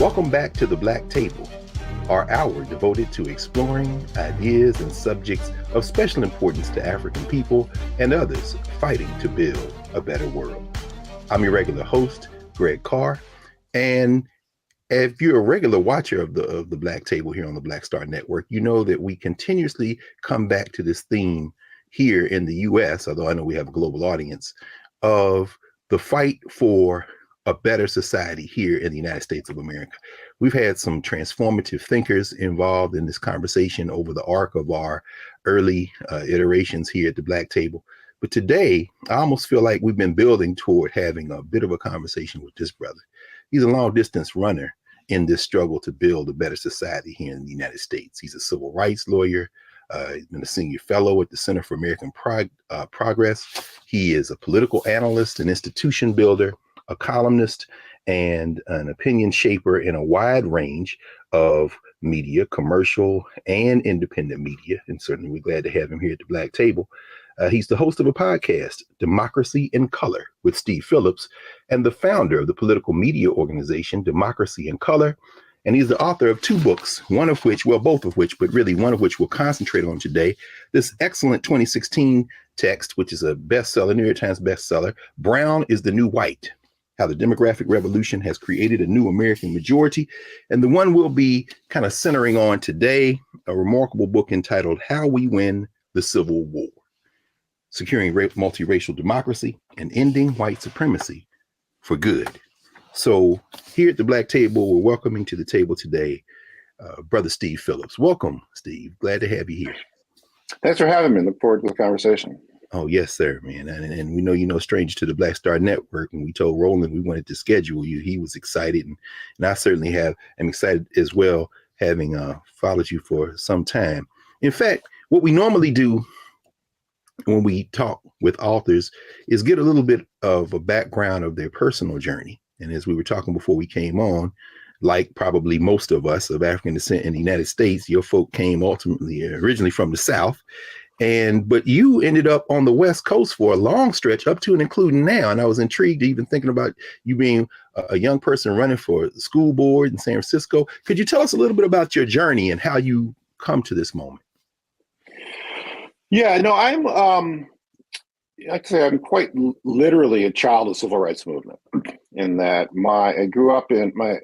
Welcome back to the Black Table, our hour devoted to exploring ideas and subjects of special importance to African people and others fighting to build a better world. I'm your regular host, Greg Carr, and if you're a regular watcher of the Black Table here on the Black Star Network, you know that we continuously come back to this theme here in the U.S., although I know we have a global audience, of the fight for a better society here in the United States of America. We've had some transformative thinkers involved in this conversation over the arc of our early iterations here at the Black Table. But today, I almost feel like we've been building toward having a bit of a conversation with this brother. He's a long distance runner in this struggle to build a better society here in the United States. He's a civil rights lawyer. He's been a senior fellow at the Center for American Progress. He is a political analyst, an institution builder, a columnist, and an opinion shaper in a wide range of media, commercial and independent media. And certainly we're glad to have him here at the Black Table. He's the host of a podcast, Democracy in Color, with Steve Phillips, and the founder of the political media organization, Democracy in Color. And he's the author of two books, one of which, well, both of which, but really one of which we'll concentrate on today. This excellent 2016 text, which is a bestseller, New York Times bestseller, Brown is the New White: How the Demographic Revolution Has Created a New American Majority. And the one we'll be kind of centering on today, a remarkable book entitled How We Win the Civil War: Securing Multiracial Democracy and Ending White Supremacy for Good. So here at the Black Table, we're welcoming to the table today, Brother Steve Phillips. Welcome, Steve. Glad to have you here. Thanks for having me. Look forward to the conversation. Oh, yes, sir, man. And we know you're no stranger to the Black Star Network. And we told Roland we wanted to schedule you. He was excited. And I certainly am excited as well, having followed you for some time. In fact, what we normally do when we talk with authors is get a little bit of a background of their personal journey. And as we were talking before we came on, like probably most of us of African descent in the United States, your folk came originally from the South. But you ended up on the West Coast for a long stretch, up to and including now. And I was intrigued even thinking about you being a young person running for the school board in San Francisco. Could you tell us a little bit about your journey and how you come to this moment? Yeah, no, I'd say I'm quite literally a child of the civil rights movement. In that I grew up my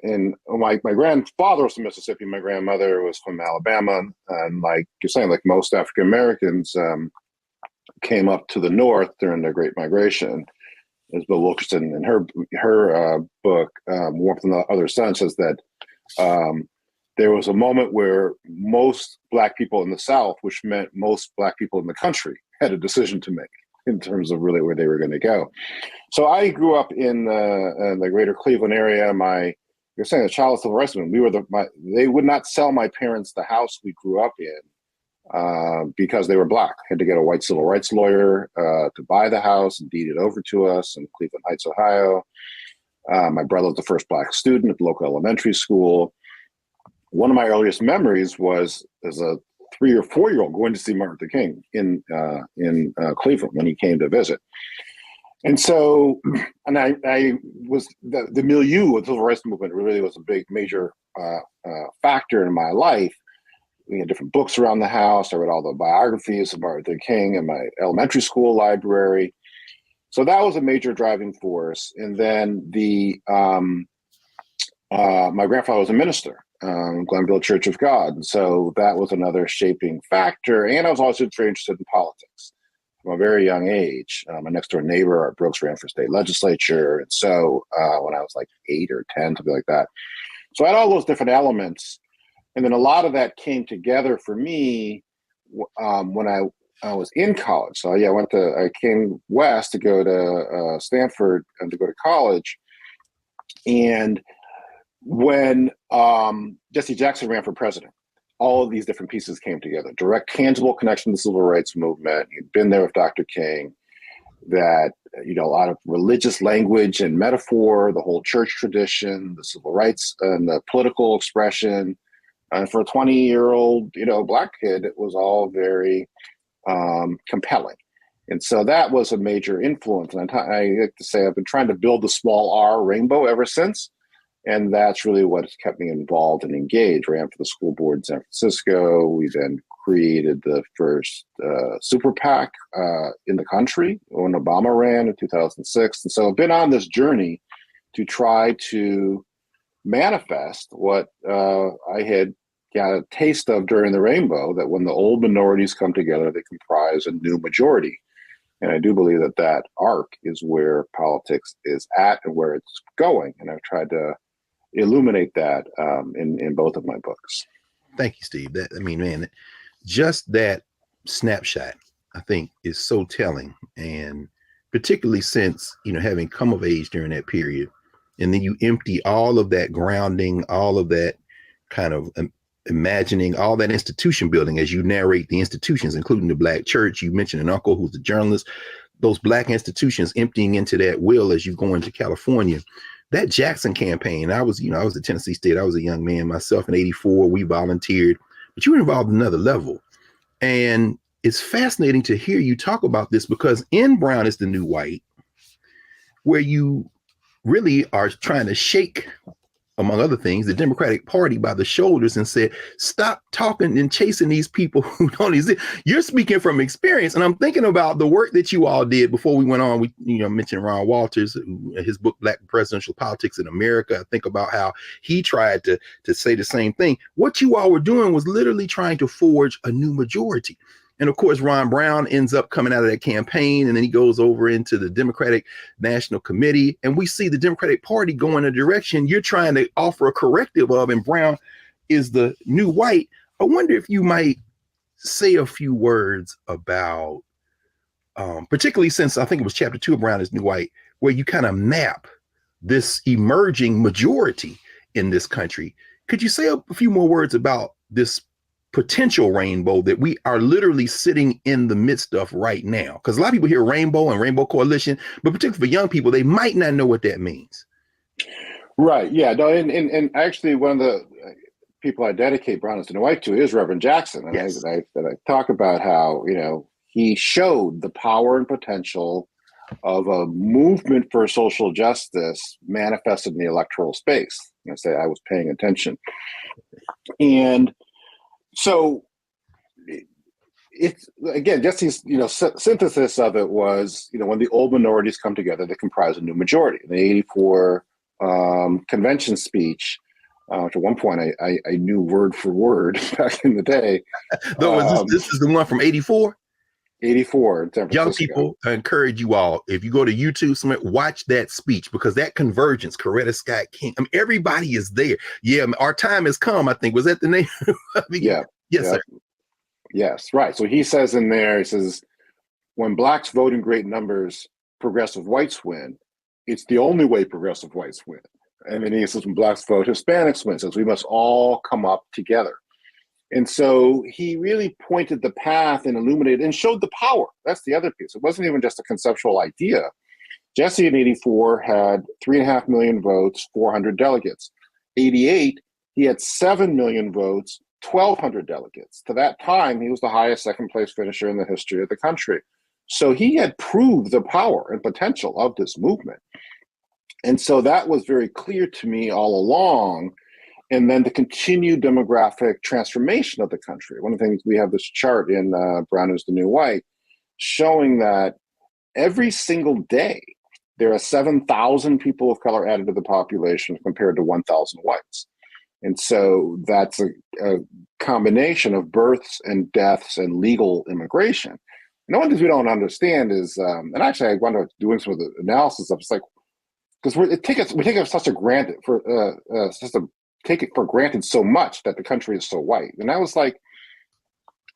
grandfather was from Mississippi, my grandmother was from Alabama, and like you're saying, like most African Americans came up to the North during the Great Migration. As Bill Wilkerson in her book, Warmth on the Other Sun, says that there was a moment where most Black people in the South, which meant most Black people in the country, had a decision to make in terms of really where they were going to go. So I grew up in the greater Cleveland area. You're saying the child of civil rights movement. They would not sell my parents the house we grew up in because they were Black. Had to get a white civil rights lawyer to buy the house and deed it over to us in Cleveland Heights, Ohio. My brother was the first Black student at the local elementary school. One of my earliest memories was as a 3 or 4 year old going to see Martin Luther King in Cleveland when he came to visit. And so, and I was the milieu of the civil rights movement really was a major factor in my life. We had different books around the house. I read all the biographies of Martin Luther King in my elementary school library. So that was a major driving force. And then my grandfather was a minister. Glenville Church of God. And so that was another shaping factor. And I was also very interested in politics from a very young age. My next door neighbor, Art Brooks, ran for state legislature. And so when I was like 8 or 10, something like that. So I had all those different elements. And then a lot of that came together for me when I was in college. So yeah, I came west to go to Stanford and to go to college. And when Jesse Jackson ran for president, all of these different pieces came together. Direct, tangible connection to the civil rights movement. He'd been there with Dr. King. That, a lot of religious language and metaphor, the whole church tradition, the civil rights and the political expression. And for a 20-year-old, Black kid, it was all very compelling. And so that was a major influence. And I like to say I've been trying to build the small R rainbow ever since. And that's really what's kept me involved and engaged. Ran for the school board in San Francisco. We then created the first super PAC in the country when Obama ran in 2006. And so I've been on this journey to try to manifest what I had got a taste of during the rainbow, that when the old minorities come together, they comprise a new majority. And I do believe that that arc is where politics is at and where it's going. And I've tried to illuminate that in both of my books. Thank you, Steve. That, I mean, man, just that snapshot, I think, is so telling. And particularly since, you know, having come of age during that period, and then you empty all of that grounding, all of that kind of imagining, all that institution building as you narrate the institutions, including the Black church. You mentioned an uncle who's a journalist, those Black institutions emptying into that will as you go into California. That Jackson campaign, I was at Tennessee State. I was a young man myself in '84. We volunteered, but you were involved at another level. And it's fascinating to hear you talk about this, because in Brown is the New White, where you really are trying to shake, among other things, the Democratic Party by the shoulders and said, stop talking and chasing these people who don't exist. You're speaking from experience. And I'm thinking about the work that you all did before we went on. We mentioned Ron Walters, his book, Black Presidential Politics in America. I think about how he tried to say the same thing. What you all were doing was literally trying to forge a new majority. And of course, Ron Brown ends up coming out of that campaign, and then he goes over into the Democratic National Committee. And we see the Democratic Party go in a direction you're trying to offer a corrective of, and Brown is the New White. I wonder if you might say a few words about, particularly since I think it was chapter 2 of Brown is New White, where you kind of map this emerging majority in this country. Could you say a few more words about this potential rainbow that we are literally sitting in the midst of right now? Because a lot of people hear rainbow and rainbow coalition, but particularly for young people, they might not know what that means. Right. Yeah. No. And actually, one of the people I dedicate Brown is the New White to is Reverend Jackson, and Yes. I talk about how he showed the power and potential of a movement for social justice manifested in the electoral space. I say I was paying attention, and so it's, again, just these, synthesis of it was, when the old minorities come together, they comprise a new majority. In the '84 convention speech, which at one point I knew word for word back in the day. This is the one from '84? '84 in San Francisco. Young people, I encourage you all, if you go to YouTube, watch that speech, because that convergence, Coretta Scott King, everybody is there. Yeah, our time has come, I think. Was that the name? Yeah. Yes, yeah. sir. Yes, right. So he says in there, he says, when blacks vote in great numbers, progressive whites win. It's the only way progressive whites win. And then he says, when blacks vote, Hispanics win. Says we must all come up together. And so he really pointed the path and illuminated and showed the power. That's the other piece. It wasn't even just a conceptual idea. Jesse in '84 had 3.5 million votes, 400 delegates. '88, he had 7 million votes, 1,200 delegates. To that time, he was the highest second place finisher in the history of the country. So he had proved the power and potential of this movement. And so that was very clear to me all along. And then the continued demographic transformation of the country. One of the things, we have this chart in Brown is the New White showing that every single day there are 7,000 people of color added to the population compared to 1,000 whites. And so that's a combination of births and deaths and legal immigration. And one of the things we don't understand is, and actually I wound up doing some of the analysis of, it's like, because we take it such a granted take it for granted so much that the country is so white. And I was like,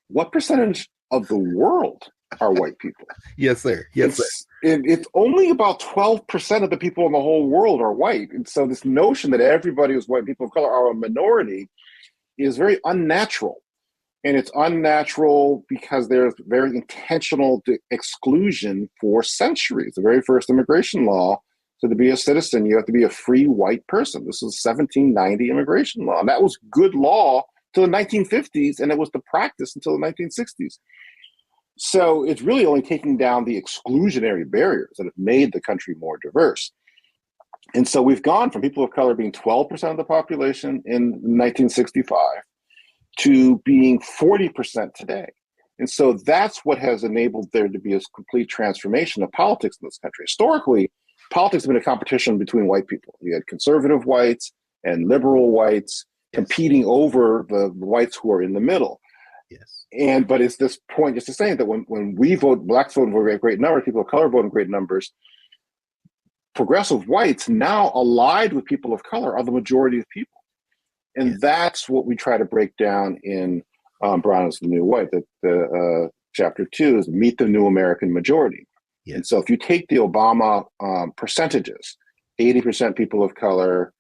what percentage of the world are white people? Yes, sir. Yes, sir. It's only about 12% of the people in the whole world are white. And so this notion that everybody who's white, people of color, are a minority is very unnatural. And it's unnatural because there's very intentional exclusion for centuries. The very first immigration law, so to be a citizen, you have to be a free white person. This was 1790 immigration law. And that was good law till the 1950s, and it was the practice until the 1960s. So it's really only taking down the exclusionary barriers that have made the country more diverse. And so we've gone from people of color being 12% of the population in 1965 to being 40% today. And so that's what has enabled there to be a complete transformation of politics in this country. Historically, politics has been a competition between white people. You had conservative whites and liberal whites competing over the whites who are in the middle. Yes. But it's this point just to say that when we vote, blacks vote in great numbers, people of color vote in great numbers, progressive whites now allied with people of color are the majority of people. And yes, that's what we try to break down in Brown is the New White. That the chapter 2 is Meet the New American Majority. Yes. And so if you take the Obama percentages, 80% people of color,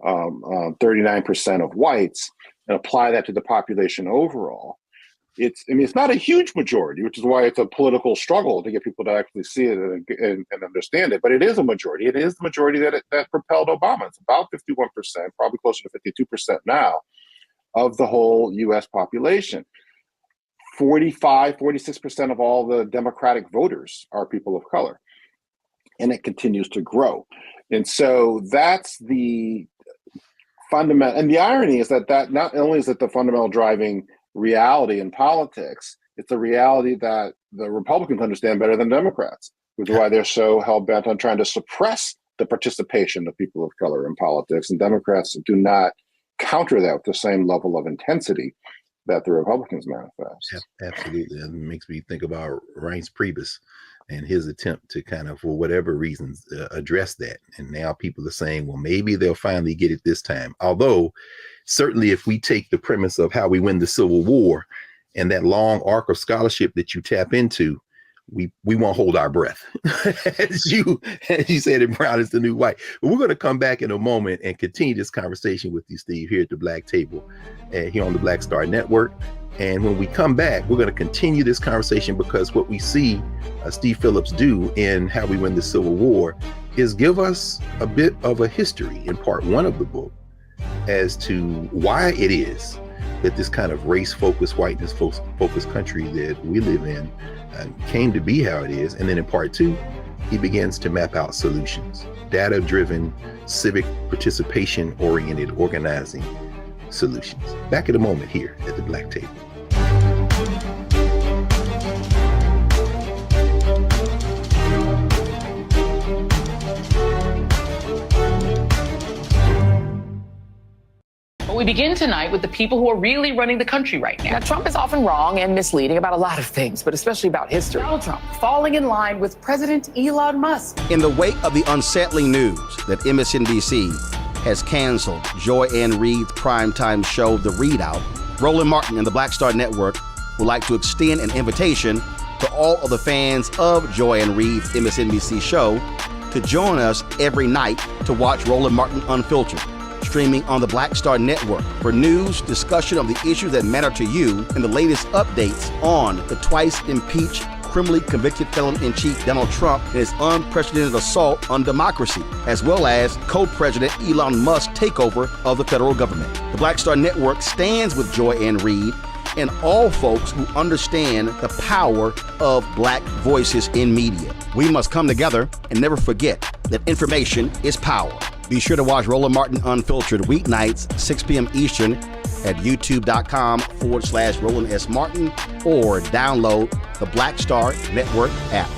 39% of whites, and apply that to the population overall, it's not a huge majority, which is why it's a political struggle to get people to actually see it and understand it. But it is a majority. It is the majority that propelled Obama. It's about 51%, probably closer to 52% now, of the whole U.S. population. 46% of all the Democratic voters are people of color. And it continues to grow. And so that's the fundamental. And the irony is that not only is it the fundamental driving reality in politics, it's a reality that the Republicans understand better than Democrats, which is why they're so hell-bent on trying to suppress the participation of people of color in politics. And Democrats do not counter that with the same level of intensity that the Republicans manifest. Yeah, absolutely. It makes me think about Reince Priebus and his attempt to kind of, for whatever reasons, address that. And now people are saying, well, maybe they'll finally get it this time. Although, certainly if we take the premise of how we win the Civil War and that long arc of scholarship that you tap into, we won't hold our breath, as you said in Brown is the New White. But we're going to come back in a moment and continue this conversation with you, Steve, here at the Black Table, here on the Black Star Network. And when we come back, we're going to continue this conversation, because what we see Steve Phillips do in How We Win the Civil War is give us a bit of a history in part 1 of the book as to why it is that this kind of race-focused, whiteness-focused country that we live in came to be how it is. And then in part 2, he begins to map out solutions, data-driven, civic participation-oriented organizing solutions. Back in a moment here at the Black Table. We begin tonight with the people who are really running the country right now. Now, Trump is often wrong and misleading about a lot of things, but especially about history. Donald Trump falling in line with President Elon Musk. In the wake of the unsettling news that MSNBC has canceled Joy Ann Reid's primetime show, The Readout, Roland Martin and the Black Star Network would like to extend an invitation to all of the fans of Joy Ann Reid's MSNBC show to join us every night to watch Roland Martin Unfiltered, streaming on the Black Star Network for news, discussion of the issues that matter to you, and the latest updates on the twice impeached, criminally convicted felon-in-chief Donald Trump and his unprecedented assault on democracy, as well as co-president Elon Musk's takeover of the federal government. The Black Star Network stands with Joy Ann Reid and all folks who understand the power of Black voices in media. We must come together and never forget that information is power. Be sure to watch Roland Martin Unfiltered weeknights, 6 p.m. Eastern at youtube.com/Roland S. Martin, or download the Black Star Network app.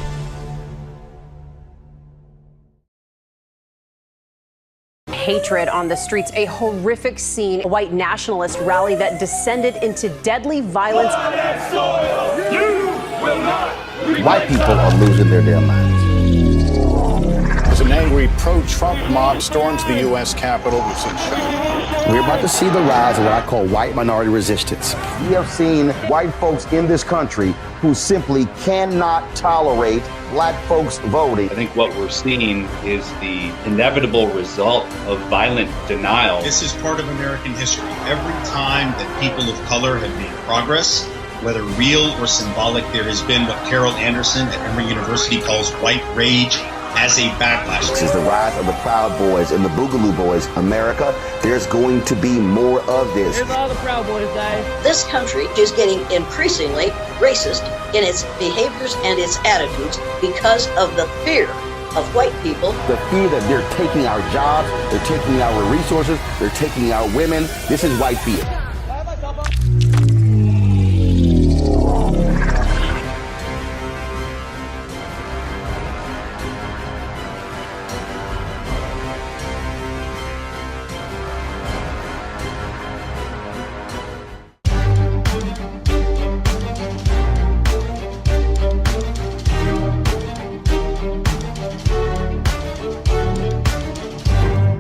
Hatred on the streets, a horrific scene, a white nationalist rally that descended into deadly violence. White people are losing their damn minds. As an angry pro-Trump mob storms the U.S. Capitol, we've seen shooting. We're about to see the rise of what I call white minority resistance. We have seen white folks in this country who simply cannot tolerate Black folks voting. I think what we're seeing is the inevitable result of violent denial. This is part of American history. Every time that people of color have made progress, whether real or symbolic, there has been what Carol Anderson at Emory University calls white rage as a backlash. This is the rise of the Proud Boys and the Boogaloo Boys. America, there's going to be more of this. Here's all the Proud Boys, guys. This country is getting increasingly racist in its behaviors and its attitudes because of the fear of white people. The fear that they're taking our jobs, they're taking our resources, they're taking our women. This is white fear.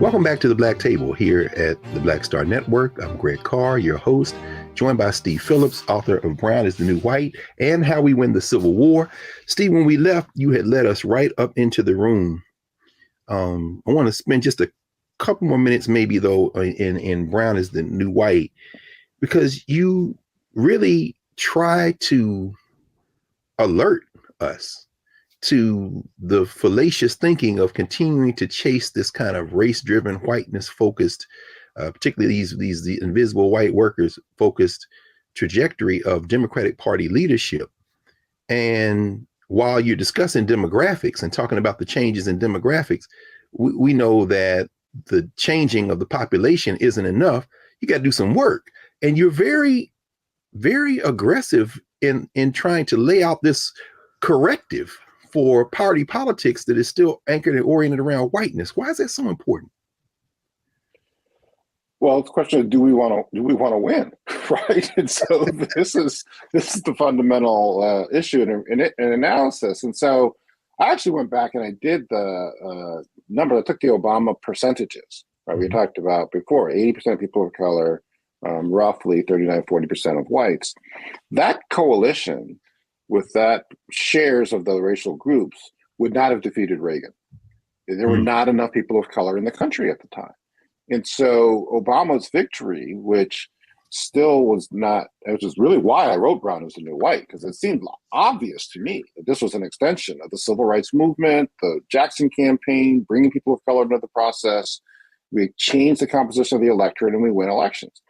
Welcome back to the Black Table here at the Black Star Network. I'm Greg Carr, your host, joined by Steve Phillips, author of Brown is the New White and How We Win the Civil War. Steve, when we left, you had led us right up into the room. I want to spend just a couple more minutes maybe, though, in Brown is the New White, because you really try to alert us to the fallacious thinking of continuing to chase this kind of race-driven, whiteness-focused, particularly these invisible white workers-focused trajectory of Democratic Party leadership. And while you're discussing demographics and talking about the changes in demographics, we know that the changing of the population isn't enough. You got to do some work. And you're very, very aggressive in trying to lay out this corrective for party politics that is still anchored and oriented around whiteness. Why is that so important? Well, it's a question of do we want to win, right? And so this is the fundamental issue in analysis. And so I actually went back and I did the number. I took the Obama percentages, right? We talked about before, 80% people of color, roughly 39-40% of whites. That coalition with that shares of the racial groups would not have defeated Reagan. There were not enough people of color in the country at the time. And so Obama's victory, which still was not, which is really why I wrote Brown is the New White, because it seemed obvious to me that this was an extension of the civil rights movement, the Jackson campaign, bringing people of color into the process. We changed the composition of the electorate and we win elections.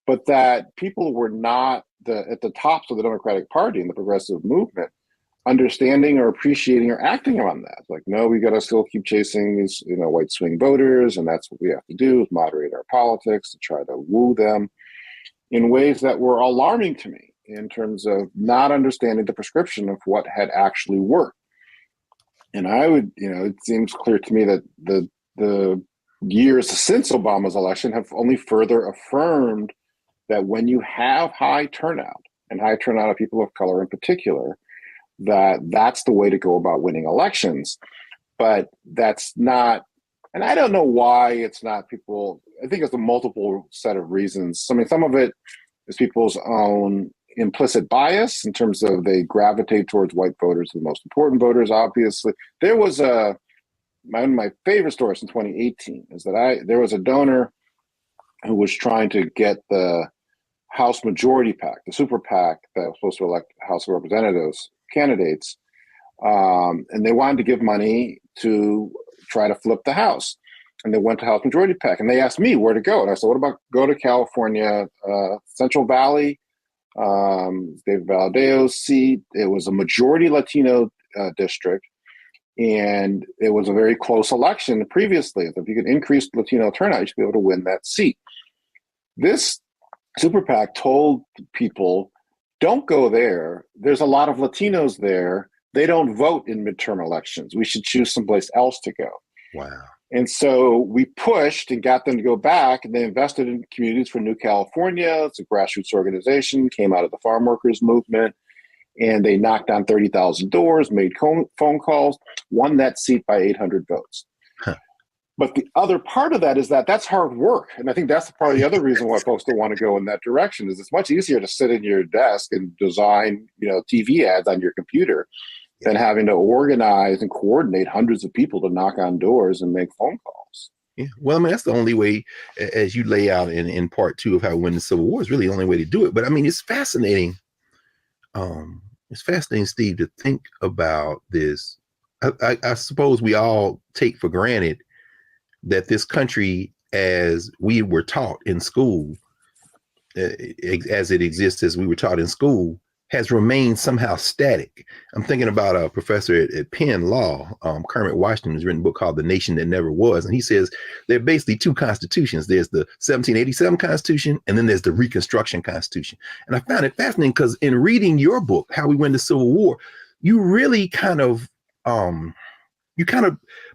But that people were not at the tops of the Democratic Party and the progressive movement understanding or appreciating or acting on that. Like, no, we got to still keep chasing these, white swing voters, and that's what we have to do, is moderate our politics to try to woo them in ways that were alarming to me in terms of not understanding the prescription of what had actually worked. And I would, it seems clear to me that the years since Obama's election have only further affirmed that when you have high turnout, and high turnout of people of color in particular, that's the way to go about winning elections. But that's not, and I don't know why it's not people, I think it's a multiple set of reasons. I mean, some of it is people's own implicit bias in terms of they gravitate towards white voters, the most important voters, obviously. There was one of my favorite stories in 2018 is that there was a donor who was trying to get the House Majority PAC, the super PAC that was supposed to elect House of Representatives candidates, and they wanted to give money to try to flip the House. And they went to House Majority PAC, and they asked me where to go. And I said, what about go to California, Central Valley, David Valdeo's seat. It was a majority Latino district, and it was a very close election previously. If you could increase Latino turnout, you should be able to win that seat. This Super PAC told people, don't go there. There's a lot of Latinos there. They don't vote in midterm elections. We should choose someplace else to go. Wow. And so we pushed and got them to go back, and they invested in Communities for New California. It's a grassroots organization, came out of the farm workers movement, and they knocked on 30,000 doors, made phone calls, won that seat by 800 votes. Huh. But the other part of that is that's hard work. And I think that's part of the other reason why folks don't want to go in that direction is it's much easier to sit in your desk and design, TV ads on your computer than having to organize and coordinate hundreds of people to knock on doors and make phone calls. Yeah. Well, I mean, that's the only way, as you lay out in part 2 of How to Win the Civil War, is really the only way to do it. But I mean, it's fascinating. It's fascinating, Steve, to think about this. I suppose we all take for granted that this country, as we were taught in school, as it exists, as we were taught in school, has remained somehow static. I'm thinking about a professor at Penn Law, Kermit Washington, who's written a book called The Nation That Never Was. And he says there are basically two constitutions. There's the 1787 Constitution, and then there's the Reconstruction Constitution. And I found it fascinating because in reading your book, How We Win the Civil War, you really kind of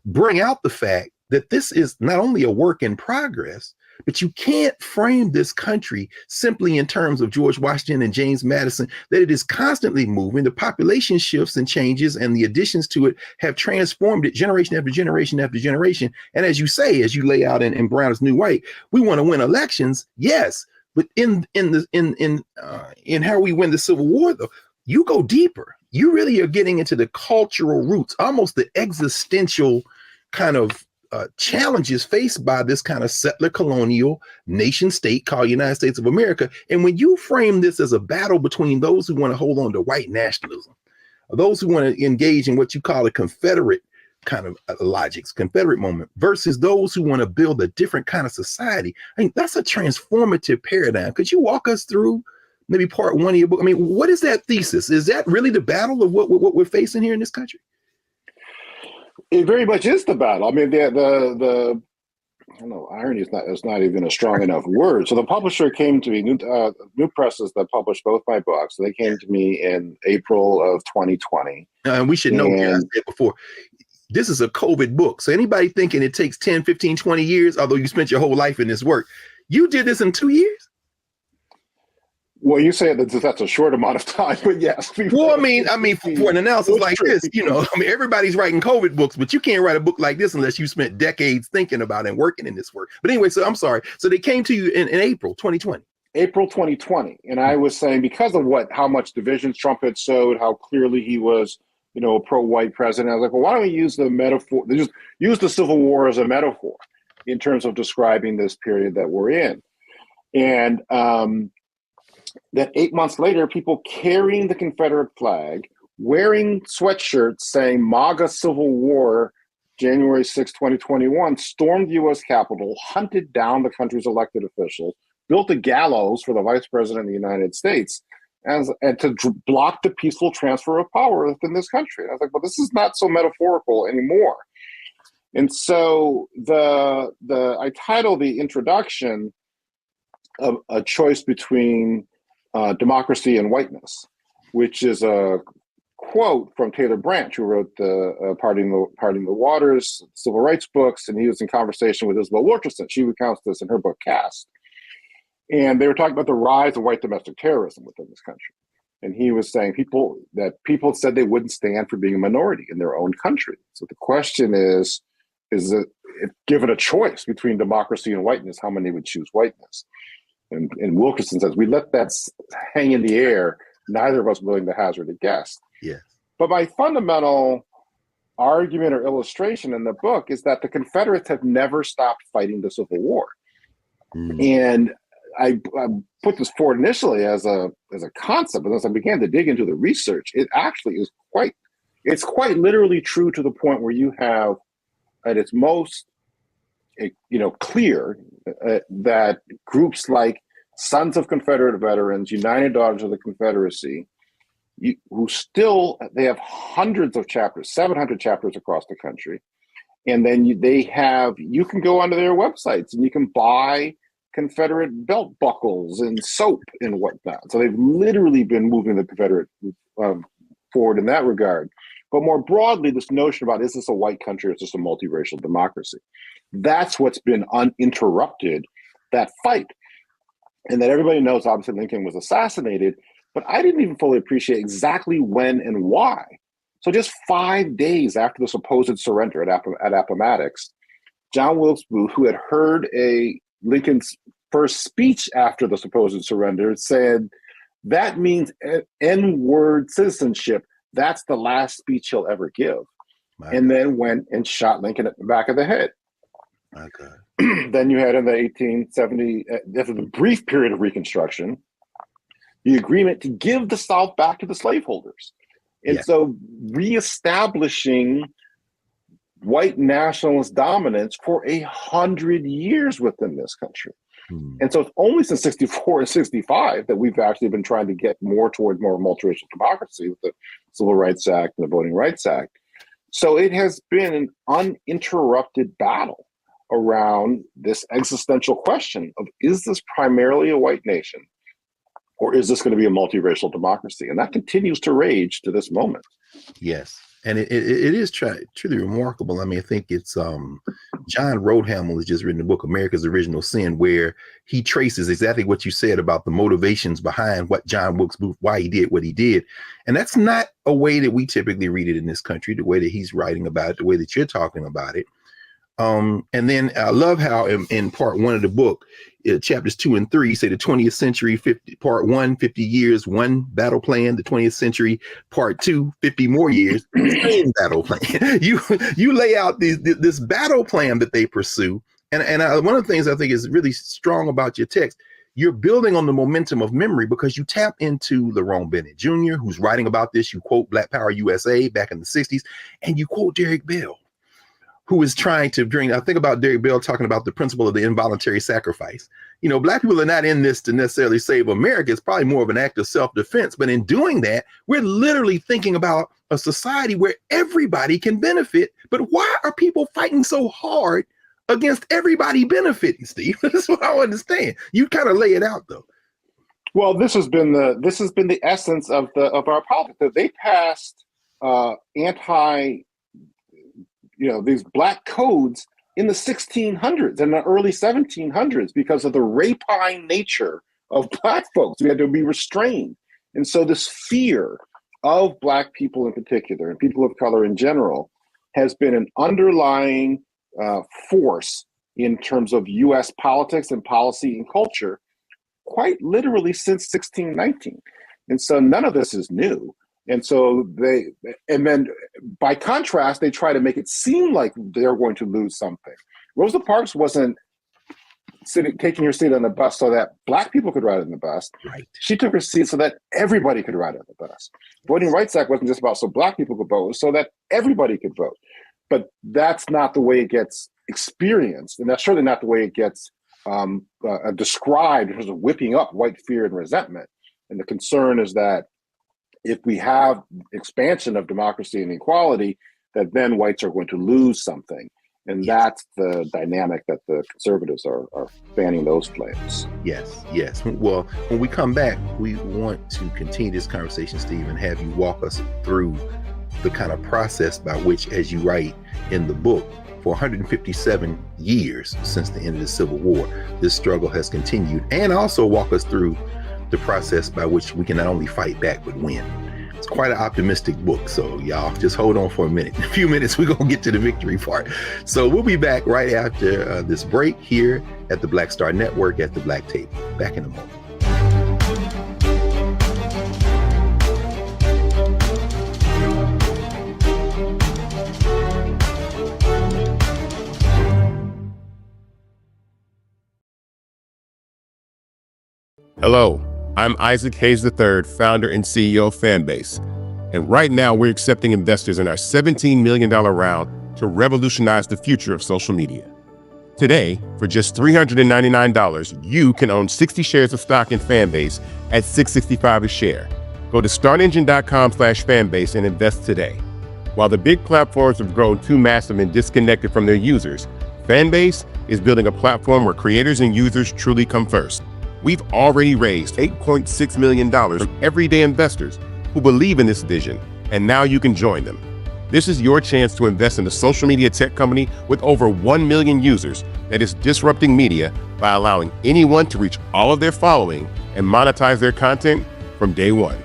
bring out the fact that this is not only a work in progress, but you can't frame this country simply in terms of George Washington and James Madison, that it is constantly moving. The population shifts and changes, and the additions to it have transformed it generation after generation after generation. And as you say, as you lay out in Brown is New White, we want to win elections, yes, but in how we win the Civil War, though, you go deeper. You really are getting into the cultural roots, almost the existential kind of challenges faced by this kind of settler colonial nation state called United States of America. And when you frame this as a battle between those who want to hold on to white nationalism, or those who want to engage in what you call a Confederate kind of logics, Confederate moment, versus those who want to build a different kind of society, I mean, that's a transformative paradigm. Could you walk us through maybe part one of your book? I mean, what is that thesis? Is that really the battle of what we're facing here in this country? It very much is the battle. I mean, the I don't know, irony is not even a strong enough word. So the publisher came to me, New Presses, that published both my books. They came to me in April of 2020. And we should know, as I said before, this is a COVID book. So anybody thinking it takes 10, 15, 20 years, although you spent your whole life in this work, you did this in 2 years? Well, you say that that's a short amount of time, but yes. Well, I mean, for an analysis like this, everybody's writing COVID books, but you can't write a book like this unless you spent decades thinking about and working in this work. But anyway, so I'm sorry. So they came to you in April 2020. April 2020. And I was saying, because of how much divisions Trump had sowed, how clearly he was, a pro-white president, I was like, well, why don't we use the metaphor, just use the Civil War as a metaphor in terms of describing this period that we're in. And that 8 months later, people carrying the Confederate flag, wearing sweatshirts saying MAGA Civil War, January 6, 2021, stormed the U.S. Capitol, hunted down the country's elected officials, built a gallows for the vice president of the United States, and to block the peaceful transfer of power within this country. And I was like, well, this is not so metaphorical anymore. And so I title the introduction of a choice between democracy and whiteness, which is a quote from Taylor Branch, who wrote the Parting the Waters civil rights books, and he was in conversation with Isabel Wilkerson. She recounts this in her book Caste. And they were talking about the rise of white domestic terrorism within this country. And he was saying people said they wouldn't stand for being a minority in their own country. So the question is that if given a choice between democracy and whiteness, how many would choose whiteness? And Wilkerson says, we let that hang in the air. Neither of us willing to hazard a guess. Yeah. But my fundamental argument or illustration in the book is that the Confederates have never stopped fighting the Civil War. And I put this forward initially as a concept, but as I began to dig into the research, it actually is quite literally true to the point where you have at its most clear that groups like Sons of Confederate Veterans, United Daughters of the Confederacy, they have hundreds of chapters, 700 chapters across the country. And then you can go onto their websites and you can buy Confederate belt buckles and soap and whatnot. So they've literally been moving the Confederate forward in that regard. But more broadly, this notion about, is this a white country or is this a multiracial democracy? That's what's been uninterrupted, that fight. And that everybody knows, obviously, Lincoln was assassinated, but I didn't even fully appreciate exactly when and why. So just 5 days after the supposed surrender at Appomattox, John Wilkes Booth, who had heard Lincoln's first speech after the supposed surrender, said, that means N-word citizenship. That's the last speech he'll ever give. And then went and shot Lincoln at the back of the head. Then you had in the 1870, after the brief period of Reconstruction, the agreement to give the South back to the slaveholders. And so reestablishing white nationalist dominance for 100 years within this country. And so it's only since 64 and 65 that we've actually been trying to get more towards more multiracial democracy with the Civil Rights Act and the Voting Rights Act. So it has been an uninterrupted battle around this existential question of, is this primarily a white nation, or is this going to be a multiracial democracy? And that continues to rage to this moment. Yes. And it is truly remarkable. I mean, I think it's John Roadhamel has just written the book America's Original Sin, where he traces exactly what you said about the motivations behind what John Wilkes Booth, why he did what he did. And that's not a way that we typically read it in this country, the way that he's writing about it, the way that you're talking about it. And then I love how in part 1 of the book, chapters 2 and 3 say the 20th century, part 1, 50 years, one battle plan. The 20th century, part 2, 50 more years, same battle plan. You lay out this battle plan that they pursue. And one of the things I think is really strong about your text, you're building on the momentum of memory, because you tap into Lerone Bennett Jr., who's writing about this. You quote Black Power USA back in the 60s, and you quote Derek Bell, who is trying to bring, I think about Derek Bell talking about the principle of the involuntary sacrifice. You know, Black people are not in this to necessarily save America. It's probably more of an act of self-defense. But in doing that, we're literally thinking about a society where everybody can benefit. But why are people fighting so hard against everybody benefiting, Steve? That's what I understand. You kind of lay it out, though. Well, this has been the essence of our politics. They passed these black codes in the 1600s and the early 1700s because of the rapine nature of black folks. We had to be restrained. And so this fear of black people in particular and people of color in general has been an underlying force in terms of U.S. politics and policy and culture quite literally since 1619. And so none of this is new. And so then by contrast, they try to make it seem like they're going to lose something. Rosa Parks wasn't taking her seat on the bus so that black people could ride on the bus. Right. She took her seat so that everybody could ride on the bus. Voting Rights Act wasn't just about so black people could vote, it was so that everybody could vote. But that's not the way it gets experienced. And that's certainly not the way it gets described in terms of whipping up white fear and resentment. And the concern is that if we have expansion of democracy and equality, that then whites are going to lose something. And that's the dynamic that the conservatives are fanning those flames. Yes. Well, when we come back, we want to continue this conversation, Steve, and have you walk us through the kind of process by which, as you write in the book, for 157 years since the end of the Civil War, this struggle has continued, and also walk us through the process by which we can not only fight back, but win. It's quite an optimistic book. So y'all just hold on for a minute. In a few minutes, we're going to get to the victory part. So we'll be back right after this break here at the Black Star Network at the Black Table. Back in a moment. Hello, I'm Isaac Hayes III, founder and CEO of Fanbase. And right now we're accepting investors in our $17 million round to revolutionize the future of social media. Today, for just $399, you can own 60 shares of stock in Fanbase at $665 a share. Go to StartEngine.com/Fanbase and invest today. While the big platforms have grown too massive and disconnected from their users, Fanbase is building a platform where creators and users truly come first. We've already raised $8.6 million from everyday investors who believe in this vision, and now you can join them. This is your chance to invest in a social media tech company with over 1 million users that is disrupting media by allowing anyone to reach all of their following and monetize their content from day one.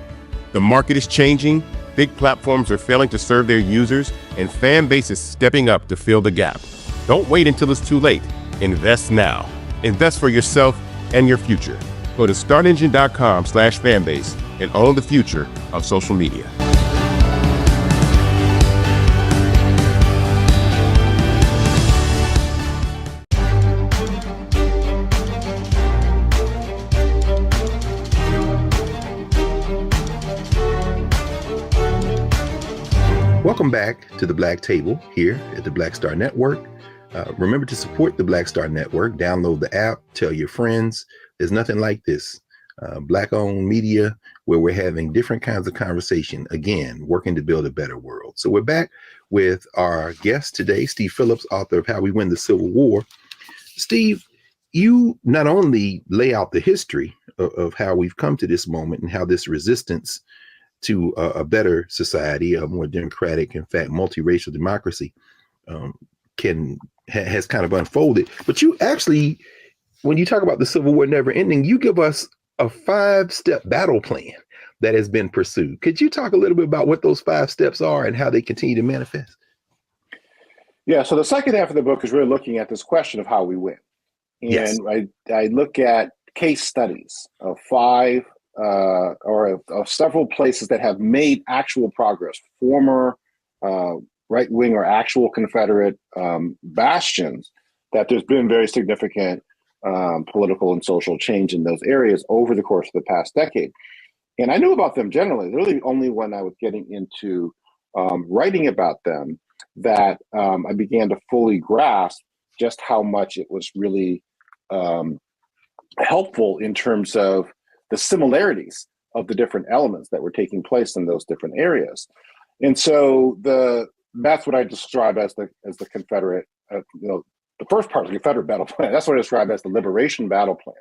The market is changing, big platforms are failing to serve their users, and Fanbase is stepping up to fill the gap. Don't wait until it's too late. Invest now. Invest for yourself and your future. Go to StartEngine.com/Fanbase and own the future of social media. Welcome back to the Black Table here at the Black Star Network. Remember to support the Black Star Network. Download the app. Tell your friends. There's nothing like this. Black-owned media where we're having different kinds of conversation. Again, working to build a better world. So we're back with our guest today, Steve Phillips, author of How We Win the Civil War. Steve, you not only lay out the history of how we've come to this moment and how this resistance to a better society, a more democratic, in fact, multiracial democracy has kind of unfolded. But you actually, when you talk about the Civil War never ending, you give us a 5-step battle plan that has been pursued. Could you talk a little bit about what those 5 steps are and how they continue to manifest? Yeah, so the second half of the book is really looking at this question of how we win. And yes. I look at case studies of 5 or of several places that have made actual progress, former right-wing or actual Confederate bastions, that there's been very significant political and social change in those areas over the course of the past decade. And I knew about them generally, really only when I was getting into writing about them that I began to fully grasp just how much it was really helpful in terms of the similarities of the different elements that were taking place in those different areas. And so that's what I describe as the Confederate, the first part of the Confederate battle plan. That's what I describe as the liberation battle plan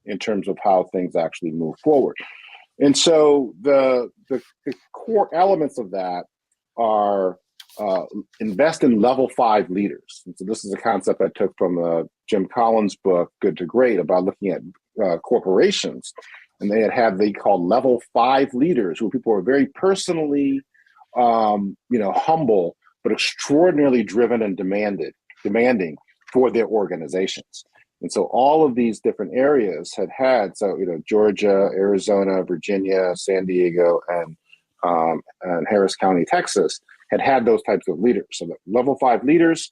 in terms of how things actually move forward. And so the core elements of that are invest in level 5 leaders. And so this is a concept I took from Jim Collins' book, Good to Great, about looking at corporations. And they called level 5 leaders, who people are very personally, humble, but extraordinarily driven and demanding for their organizations. And so all of these different areas had Georgia, Arizona, Virginia, San Diego, and Harris County, Texas, had those types of leaders. So the level 5 leaders,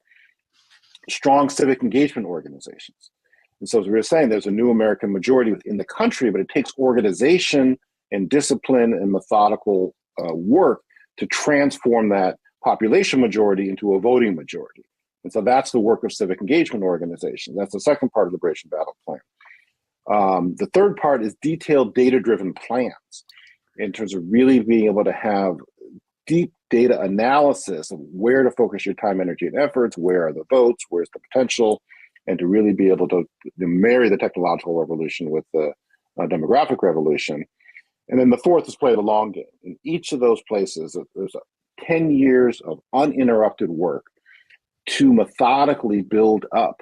strong civic engagement organizations. And so as we were saying, there's a new American majority within the country, but it takes organization and discipline and methodical work to transform that population majority into a voting majority. And so that's the work of civic engagement organizations. That's the second part of the Liberation Battle Plan. The third part is detailed data-driven plans in terms of really being able to have deep data analysis of where to focus your time, energy, and efforts, where are the votes, where's the potential, and to really be able to marry the technological revolution with the demographic revolution. And then the fourth is play the long game. In each of those places, there's 10 years of uninterrupted work to methodically build up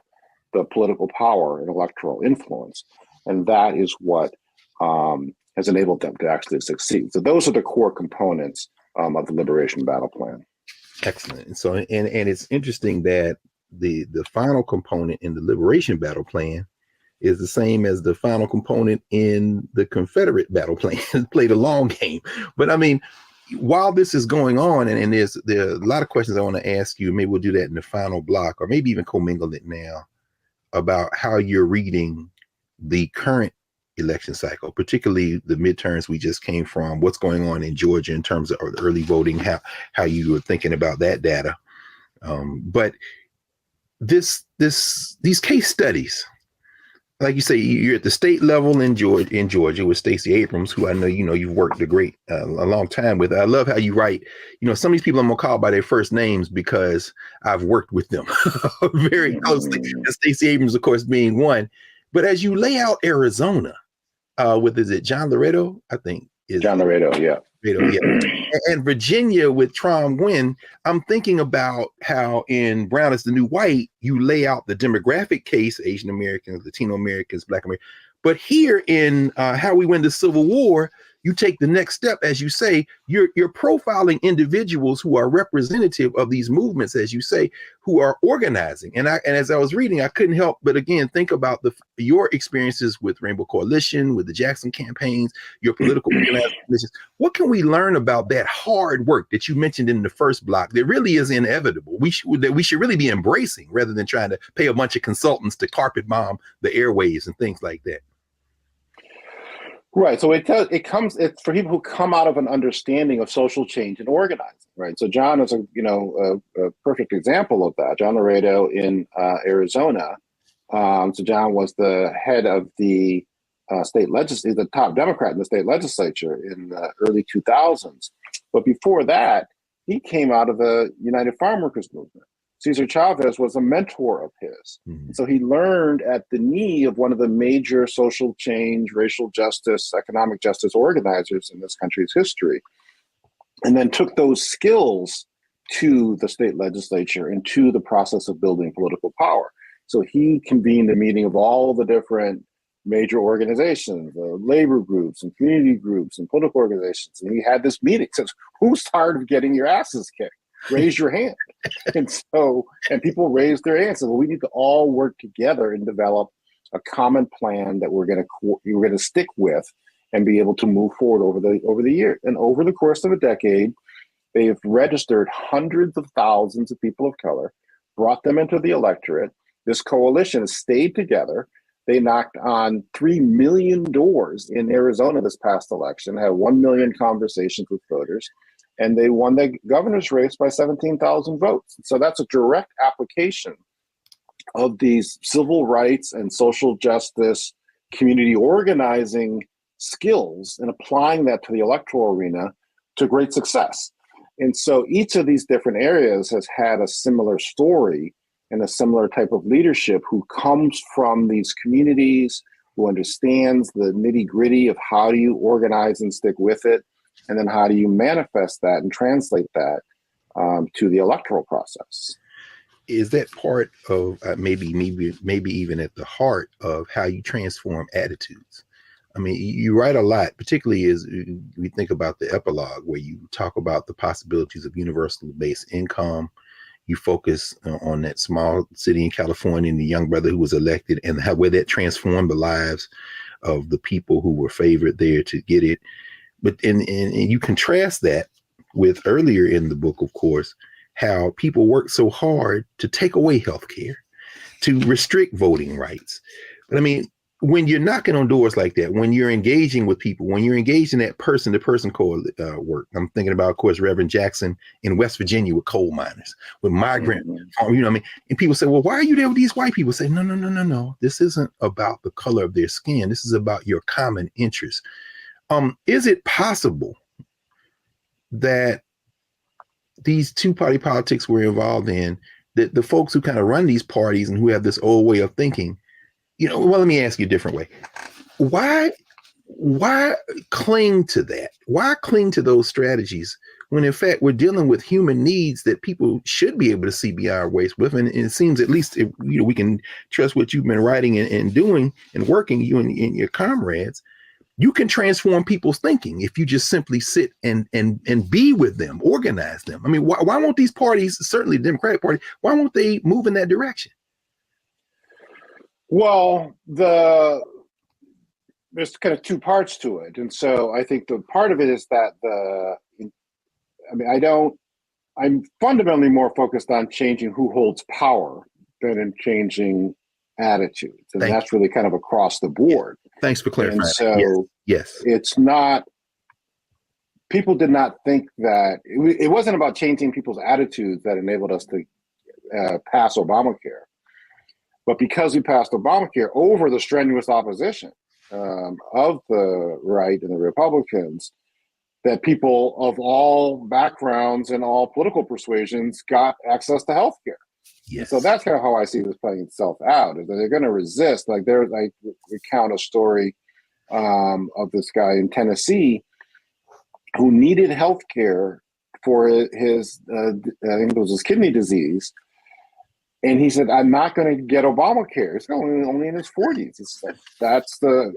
the political power and electoral influence. And that is what has enabled them to actually succeed. So those are the core components of the Liberation Battle Plan. Excellent. So, and it's interesting that the final component in the Liberation Battle Plan is the same as the final component in the Confederate Battle Plan. Play the long game. But I mean, while this is going on, and there are a lot of questions I want to ask you, maybe we'll do that in the final block, or maybe even commingle it now, about how you're reading the current election cycle, particularly the midterms we just came from, what's going on in Georgia in terms of early voting, how you were thinking about that data. But these case studies, like you say, you're at the state level in Georgia with Stacey Abrams, who I know you've worked a long time with. I love how you write. Some of these people I'm gonna call by their first names because I've worked with them very closely. And Stacey Abrams, of course, being one. But as you lay out Arizona, is it John Laredo? I think is John Laredo, yeah. And Virginia with Trom Gwynn, I'm thinking about how in Brown is the New White, you lay out the demographic case, Asian Americans, Latino Americans, Black Americans. But here in How We Win the Civil War, you take the next step, as you say, you're profiling individuals who are representative of these movements, as you say, who are organizing. And as I was reading, I couldn't help but again think about your experiences with Rainbow Coalition, with the Jackson campaigns, your political organizing. What can we learn about that hard work that you mentioned in the first block that really is inevitable? We should really be embracing rather than trying to pay a bunch of consultants to carpet bomb the airwaves and things like that. Right. So it's for people who come out of an understanding of social change and organizing. Right. So John is a perfect example of that. John Laredo in Arizona. So John was the head of the state legislature, the top Democrat in the state legislature in the early 2000s. But before that, he came out of the United Farm Workers movement. Cesar Chavez was a mentor of his. Mm-hmm. So he learned at the knee of one of the major social change, racial justice, economic justice organizers in this country's history, and then took those skills to the state legislature and to the process of building political power. So he convened a meeting of all the different major organizations, labor groups and community groups and political organizations. And he had this meeting, says, who's tired of getting your asses kicked? Raise your hand. And people raised their hands. So we need to all work together and develop a common plan that we're going to stick with and be able to move forward over the year. And over the course of a decade, they've registered hundreds of thousands of people of color, brought them into the electorate. This coalition has stayed together. They knocked on 3 million doors in Arizona this past election, had 1 million conversations with voters, and they won the governor's race by 17,000 votes. So that's a direct application of these civil rights and social justice community organizing skills and applying that to the electoral arena to great success. And so each of these different areas has had a similar story and a similar type of leadership who comes from these communities, who understands the nitty-gritty of how do you organize and stick with it, and then how do you manifest that and translate that to the electoral process. Is that part of maybe even at the heart of how you transform attitudes? I mean, you write a lot, particularly as we think about the epilogue, where you talk about the possibilities of universal basic income. You focus on that small city in California and the young brother who was elected, and how where that transformed the lives of the people who were favored there to get it. But and you contrast that with earlier in the book, of course, how people work so hard to take away health care, to restrict voting rights. But I mean, when you're knocking on doors like that, when you're engaging with people, when you're engaged in that person-to-person work, I'm thinking about, of course, Reverend Jackson in West Virginia with coal miners, with migrant, you know what I mean? And people say, well, why are you there with these white people? Say, no. This isn't about the color of their skin. This is about your common interests. Is it possible that these two-party politics we're involved in, that the folks who kind of run these parties and who have this old way of thinking, well, let me ask you a different way. Why cling to that? Why cling to those strategies when in fact we're dealing with human needs that people should be able to see beyond waste with? And it seems, at least, we can trust what you've been writing and doing and working, you and your comrades. You can transform people's thinking if you just simply sit and be with them, organize them. I mean, why won't these parties, certainly the Democratic Party, why won't they move in that direction? Well, there's kind of two parts to it. And so I think the part of it is that I'm fundamentally more focused on changing who holds power than in changing attitudes. And that's really kind of across the board. Thanks for clarifying. And so yes. It's not, people did not think that, it wasn't about changing people's attitudes that enabled us to pass Obamacare. But because we passed Obamacare over the strenuous opposition of the right and the Republicans, that people of all backgrounds and all political persuasions got access to health care. Yes. So that's kind of how I see this playing itself out, is that they're going to resist. Like I recount a story of this guy in Tennessee who needed health care for his, I think it was his kidney disease. And he said, I'm not going to get Obamacare. He's only in his 40s. It's like,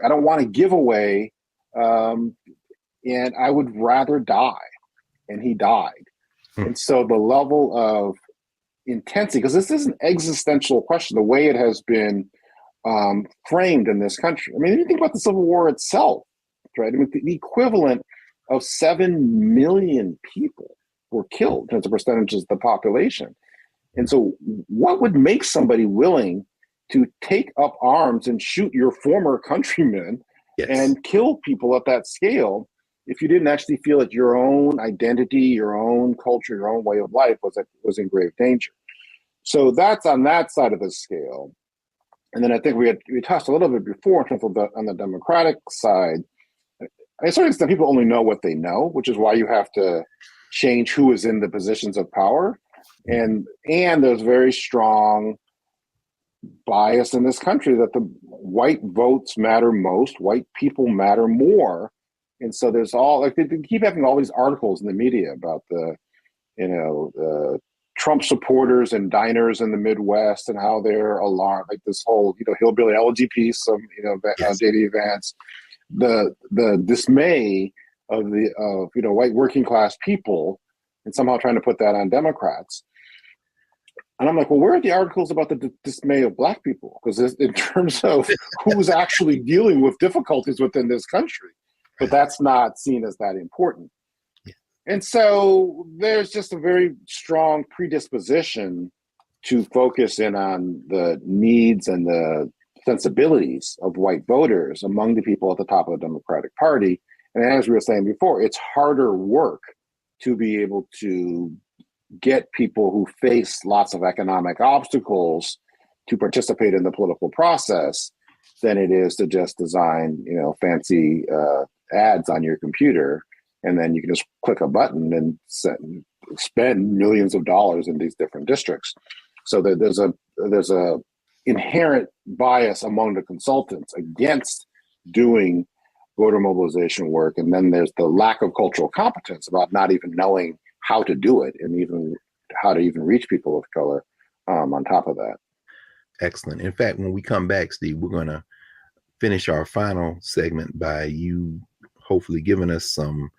I don't want to give away, and I would rather die. And he died. And so the level of intensity, because this is an existential question, the way it has been framed in this country. I mean, if you think about the Civil War itself, right? I mean, the equivalent of 7 million people were killed as a percentage of the population. And so what would make somebody willing to take up arms and shoot your former countrymen and kill people at that scale if you didn't actually feel that your own identity, your own culture, your own way of life was in grave danger. So that's on that side of the scale. And then I think we touched a little bit before in terms of on the Democratic side. To a certain extent, people only know what they know, which is why you have to change who is in the positions of power. And there's very strong bias in this country that the white votes matter most, white people matter more. And so there's all, like, they keep having all these articles in the media about the Trump supporters and diners in the Midwest and how they're alarmed, like this whole, hillbilly elegy piece of, J.D. Vance, the dismay of white working class people, and somehow trying to put that on Democrats. And I'm like, well, where are the articles about the dismay of Black people? Because in terms of who's actually dealing with difficulties within this country, but that's not seen as that important. And so there's just a very strong predisposition to focus in on the needs and the sensibilities of white voters among the people at the top of the Democratic Party. And as we were saying before, it's harder work to be able to get people who face lots of economic obstacles to participate in the political process than it is to just design, fancy ads on your computer. And then you can just click a button and spend millions of dollars in these different districts. So there's a inherent bias among the consultants against doing voter mobilization work. And then there's the lack of cultural competence about not even knowing how to do it and even how to even reach people of color on top of that. Excellent. In fact, when we come back, Steve, we're going to finish our final segment by you hopefully giving us some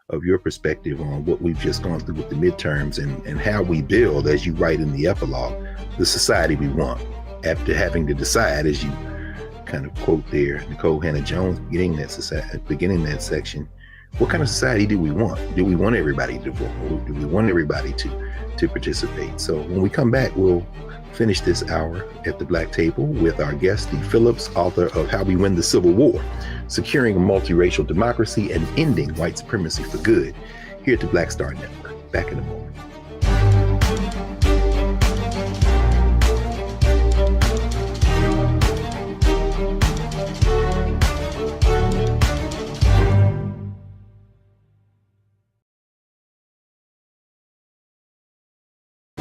of your perspective on what we've just gone through with the midterms and how we build, as you write in the epilogue, the society we want, after having to decide, as you kind of quote there, Nicole Hannah-Jones, beginning that section, what kind of society do we want? Do we want everybody to vote? Do we want everybody to participate? So when we come back, we'll finish this hour at the Black Table with our guest, Steve Phillips, author of How We Win the Civil War, Securing a Multiracial Democracy and Ending White Supremacy for Good, here at the Black Star Network. Back in a moment.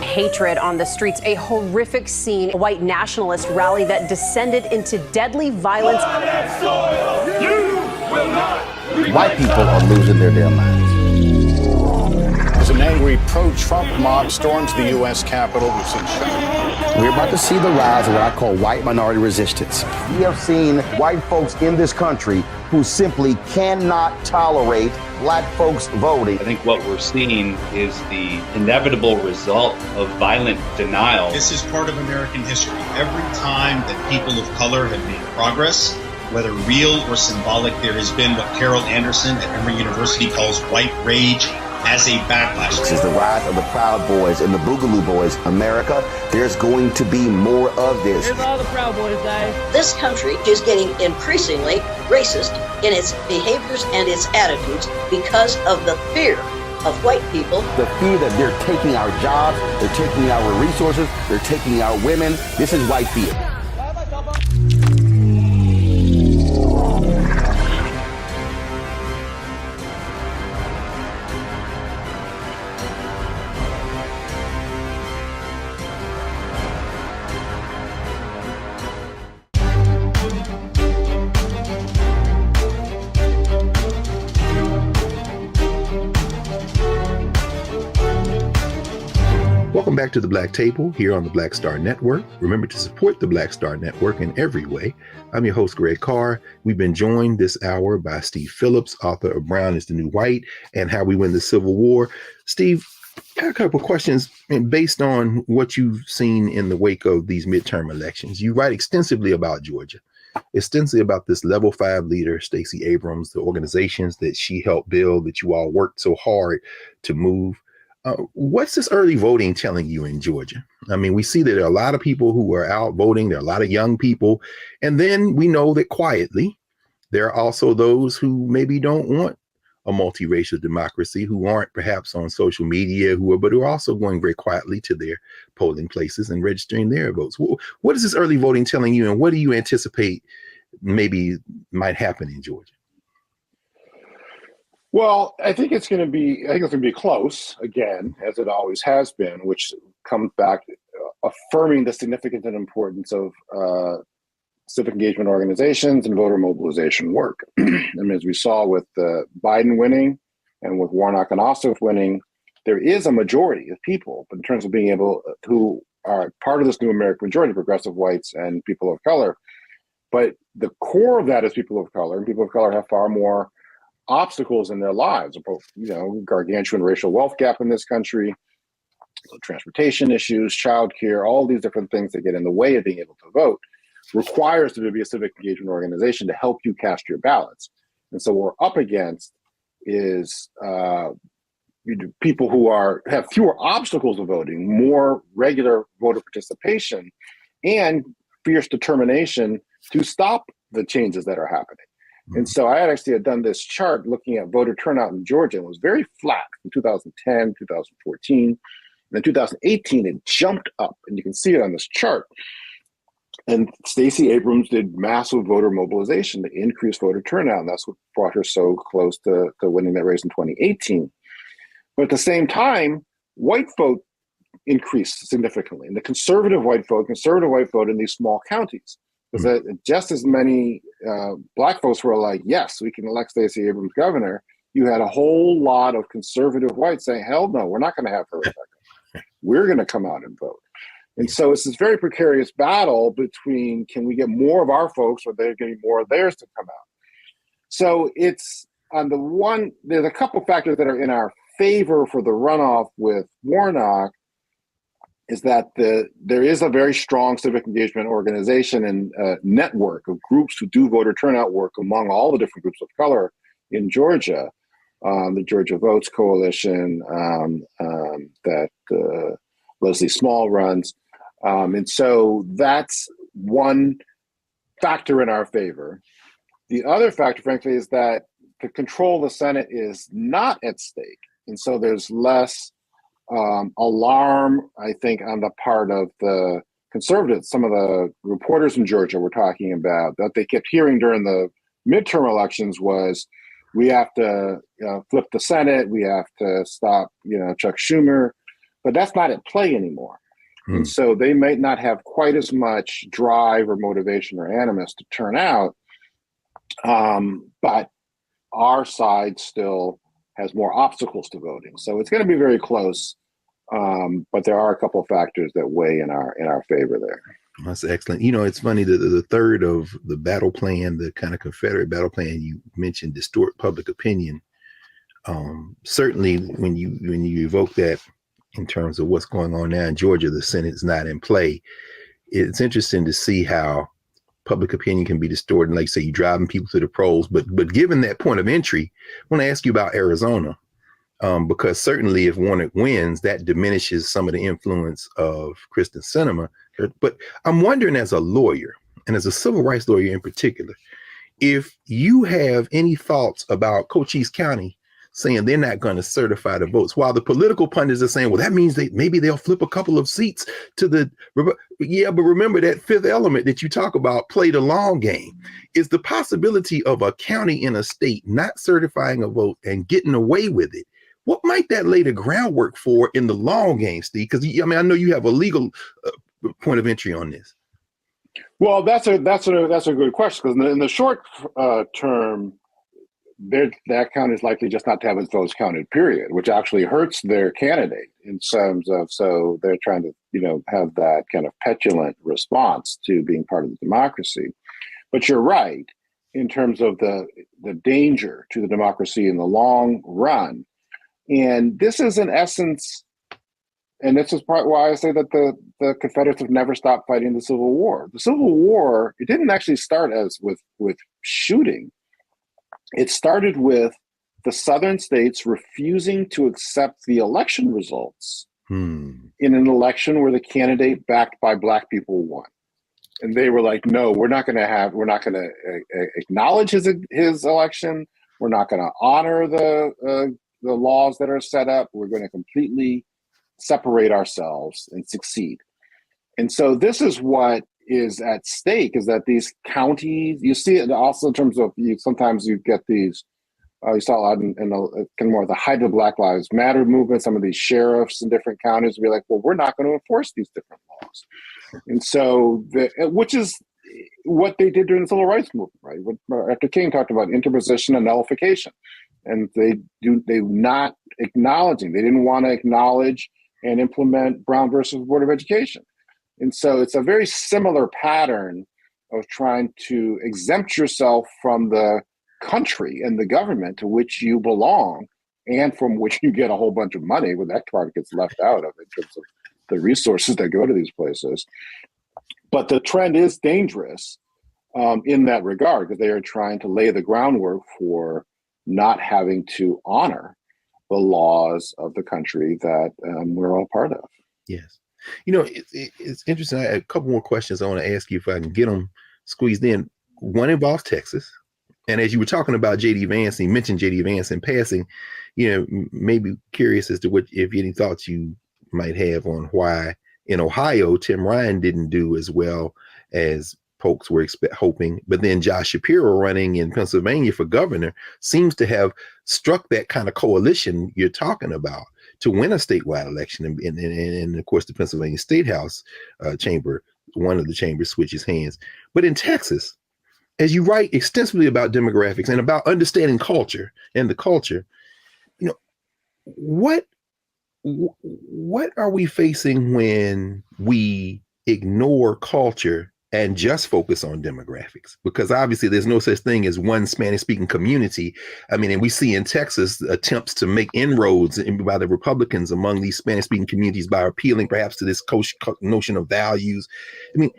Hatred on the streets, a horrific scene, a white nationalist rally that descended into deadly violence. White people are losing their damn minds. As an angry pro-Trump mob storms the U.S. Capitol, we've seen shooting. We're about to see the rise of what I call white minority resistance. We have seen white folks in this country who simply cannot tolerate Black folks voting. I think what we're seeing is the inevitable result of violent denial. This is part of American history. Every time that people of color have made progress, whether real or symbolic, there has been what Carol Anderson at Emory University calls white rage as a backlash. This is the rise of the Proud Boys and the Boogaloo Boys. America, there's going to be more of this. Here's all the Proud Boys, guys. This country is getting increasingly racist in its behaviors and its attitudes because of the fear of white people. The fear that they're taking our jobs, they're taking our resources, they're taking our women. This is white fear. Welcome back to the Black Table here on the Black Star Network. Remember to support the Black Star Network in every way. I'm your host, Reg Carr. We've been joined this hour by Steve Phillips, author of Brown is the New White and How We Win the Civil War. Steve, I have a couple of questions based on what you've seen in the wake of these midterm elections. You write extensively about Georgia, extensively about this level 5 leader, Stacey Abrams, the organizations that she helped build, that you all worked so hard to move. What's this early voting telling you in Georgia? I mean, we see that there are a lot of people who are out voting. There are a lot of young people. And then we know that quietly, There are also those who maybe don't want a multiracial democracy, who aren't perhaps on social media, but who are also going very quietly to their polling places and registering their votes. What is this early voting telling you, and what do you anticipate maybe might happen in Georgia? Well, I think it's going to be close again, as it always has been, which comes back affirming the significance and importance of civic engagement organizations and voter mobilization work. I mean, as we saw with Biden winning and with Warnock and Ossoff winning, there is a majority of people, but in terms of being able, who are part of this new American majority, progressive whites and people of color. But the core of that is people of color, and people of color have far more obstacles in their lives, gargantuan racial wealth gap in this country, transportation issues, childcare, all these different things that get in the way of being able to vote, requires there to be a civic engagement organization to help you cast your ballots. And so what we're up against is people who have fewer obstacles to voting, more regular voter participation, and fierce determination to stop the changes that are happening. And so I had done this chart looking at voter turnout in Georgia, and it was very flat from 2010, 2014. And then 2018, it jumped up, and you can see it on this chart. And Stacey Abrams did massive voter mobilization to increase voter turnout, and that's what brought her so close to winning that race in 2018. But at the same time, white vote increased significantly, and the conservative white vote in these small counties. Because just as many black folks were like, yes, we can elect Stacey Abrams governor, you had a whole lot of conservative whites saying, hell no, we're not going to have her as governor. We're going to come out and vote. And so it's this very precarious battle between, can we get more of our folks, or they're getting more of theirs to come out? So it's on the one, there's a couple factors that are in our favor for the runoff with Warnock, is that there is a very strong civic engagement organization and network of groups who do voter turnout work among all the different groups of color in Georgia. The Georgia Votes Coalition that Leslie Small runs. And so that's one factor in our favor. The other factor, frankly, is that the control of the Senate is not at stake. And so there's less alarm, I think, on the part of the conservatives. Some of the reporters in Georgia were talking about that they kept hearing during the midterm elections was, we have to flip the Senate, we have to stop, Chuck Schumer, but that's not at play anymore. And so they might not have quite as much drive or motivation or animus to turn out, but our side still has more obstacles to voting. So it's going to be very close, but there are a couple of factors that weigh in our favor there. That's excellent. It's funny that the third of the battle plan, the kind of Confederate battle plan you mentioned, distort public opinion. Certainly, when you evoke that in terms of what's going on now in Georgia, the Senate is not in play. It's interesting to see how public opinion can be distorted. Like, say, you're driving people to the polls, but given that point of entry, I want to ask you about Arizona, because certainly if Warnock wins, that diminishes some of the influence of Kyrsten Sinema. But I'm wondering, as a lawyer, and as a civil rights lawyer in particular, if you have any thoughts about Cochise County saying they're not going to certify the votes, while the political pundits are saying, well, that means maybe they'll flip a couple of seats to the, yeah, but remember that fifth element that you talk about, play the long game, is the possibility of a county in a state not certifying a vote and getting away with it. What might that lay the groundwork for in the long game, Steve? Because I know you have a legal point of entry on this. Well, that's a good question, because in the short term, that county is likely just not to have its votes counted, period, which actually hurts their candidate in terms of, so they're trying to, have that kind of petulant response to being part of the democracy. But you're right, in terms of the danger to the democracy in the long run. And this is, in essence, and this is part why I say that the Confederates have never stopped fighting the Civil War. The Civil War, it didn't actually start as with shooting. It started with the Southern states refusing to accept the election results in an election where the candidate backed by Black people won. And they were like, no, we're not going to acknowledge his election. We're not going to honor the laws that are set up. We're going to completely separate ourselves and succeed. And so this is what is at stake, is that these counties, you see it also in terms of, sometimes you get these, you saw a lot in kind of more of the height of Black Lives Matter movement, some of these sheriffs in different counties will be like, well, we're not going to enforce these different laws. And so, which is what they did during the civil rights movement, right? After King talked about interposition and nullification, and they not acknowledging, they didn't want to acknowledge and implement Brown versus Board of Education. And so it's a very similar pattern of trying to exempt yourself from the country and the government to which you belong and from which you get a whole bunch of money, when that part gets left out of it in terms of the resources that go to these places. But the trend is dangerous in that regard, because they are trying to lay the groundwork for not having to honor the laws of the country that we're all part of. Yes. You know, it's interesting. I have a couple more questions I want to ask you if I can get them squeezed in. One involves Texas. And as you were talking about J.D. Vance, and you mentioned J.D. Vance in passing, you know, maybe curious as to if any thoughts you might have on why in Ohio, Tim Ryan didn't do as well as folks were hoping. But then Josh Shapiro running in Pennsylvania for governor seems to have struck that kind of coalition you're talking about to win a statewide election. And of course, the Pennsylvania State House chamber, one of the chambers switches hands. But in Texas, as you write extensively about demographics and about understanding culture and the culture, you know, what are we facing when we ignore culture and just focus on demographics? Because obviously there's no such thing as one Spanish speaking community. I mean, and we see in Texas attempts to make inroads by the Republicans among these Spanish speaking communities by appealing perhaps to this notion of values. I mean,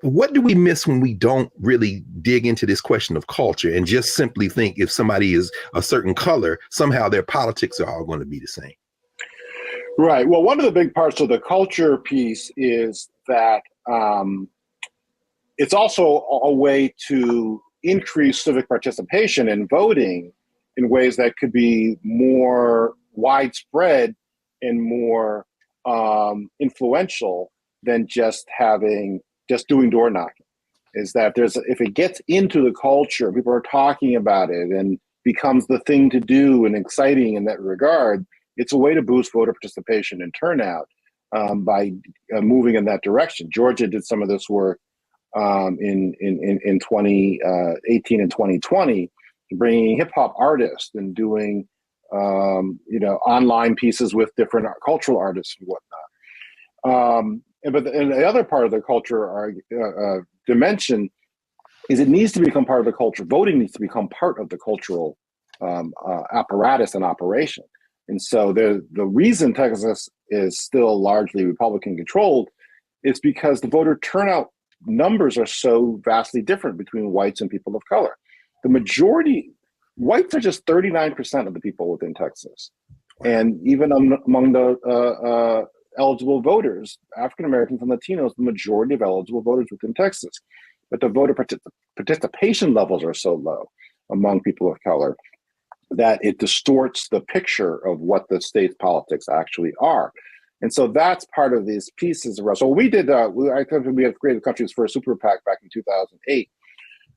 what do we miss when we don't really dig into this question of culture and just simply think if somebody is a certain color, somehow their politics are all going to be the same? Right. Well, one of the big parts of the culture piece is that it's also a way to increase civic participation in voting in ways that could be more widespread and more influential than just doing door knocking. Is that if it gets into the culture, people are talking about it and becomes the thing to do and exciting in that regard, it's a way to boost voter participation and turnout by moving in that direction. Georgia did some of this work in 2018 and 2020, bringing hip hop artists and doing online pieces with different cultural artists and whatnot. But the other part of the culture dimension is it needs to become part of the culture. Voting needs to become part of the cultural apparatus and operation. And so the reason Texas is still largely Republican controlled is because the voter turnout numbers are so vastly different between whites and people of color. The majority, whites are just 39% of the people within Texas. And even among the eligible voters, African Americans and Latinos, the majority of eligible voters within Texas. But the voter participation levels are so low among people of color that it distorts the picture of what the state's politics actually are. And so that's part of these pieces. So we did, we have created the country's first super PAC back in 2008.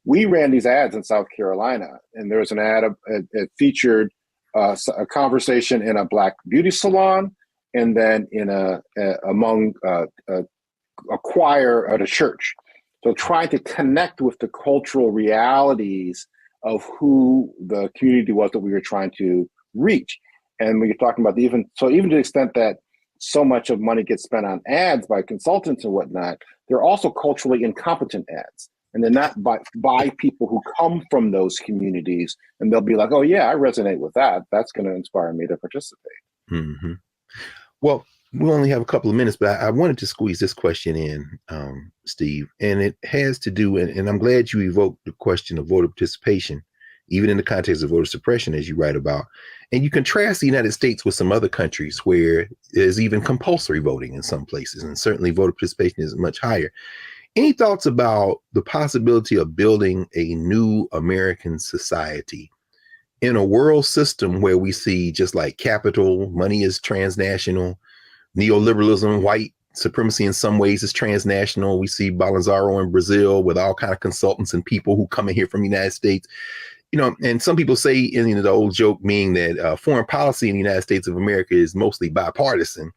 We ran these ads in South Carolina, and there was an ad, it featured a conversation in a Black beauty salon, and then in among a choir at a church. So trying to connect with the cultural realities of who the community was that we were trying to reach. And we were talking about even to the extent that so much of money gets spent on ads by consultants and whatnot, they're also culturally incompetent ads. And they're not by people who come from those communities. And they'll be like, oh yeah, I resonate with that. That's going to inspire me to participate. Mm-hmm. Well, we only have a couple of minutes, but I wanted to squeeze this question in, Steve, and it has to do, and I'm glad you evoked the question of voter participation, even in the context of voter suppression, as you write about. And you contrast the United States with some other countries where there's even compulsory voting in some places, and certainly voter participation is much higher. Any thoughts about the possibility of building a new American society in a world system where we see, just like capital, money is transnational, neoliberalism, white supremacy in some ways is transnational. We see Bolsonaro in Brazil with all kind of consultants and people who come in here from the United States. And some people say, in the old joke being that foreign policy in the United States of America is mostly bipartisan.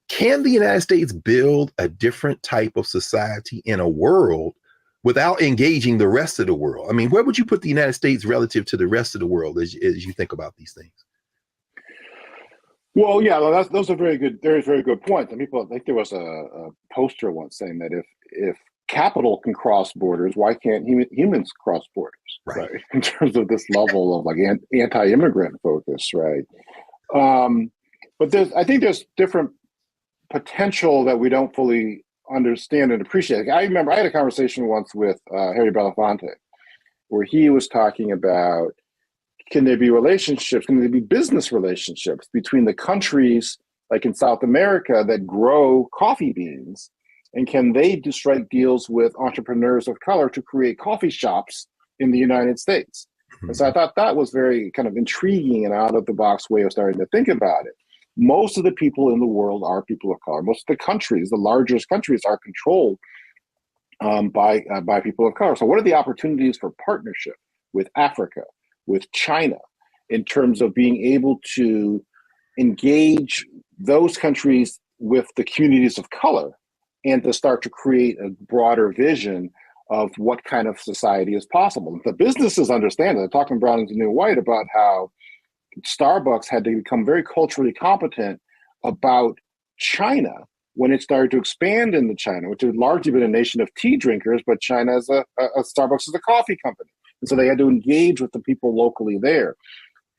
Can the United States build a different type of society in a world without engaging the rest of the world? I mean, where would you put the United States relative to the rest of the world as you think about these things? Well, yeah, those are very good points. And people, I think there was a poster once saying that if capital can cross borders, why can't humans cross borders? Right. In terms of this level of like anti-immigrant focus, right? But I think there's different potential that we don't fully understand and appreciate. I remember I had a conversation once with Harry Belafonte, where he was talking about, can there be relationships, can there be business relationships between the countries like in South America that grow coffee beans, and can they strike deals with entrepreneurs of color to create coffee shops in the United States? Mm-hmm. And so I thought that was very kind of intriguing and out of the box way of starting to think about it. Most of the people in the world are people of color. Most of the countries, the largest countries, are controlled by people of color. So what are the opportunities for partnership with Africa, with China, in terms of being able to engage those countries with the communities of color and to start to create a broader vision of what kind of society is possible? The businesses understand it. They're talking Browning's the New White about how Starbucks had to become very culturally competent about China when it started to expand into China, which had largely been a nation of tea drinkers, but China is Starbucks is a coffee company. And so they had to engage with the people locally there.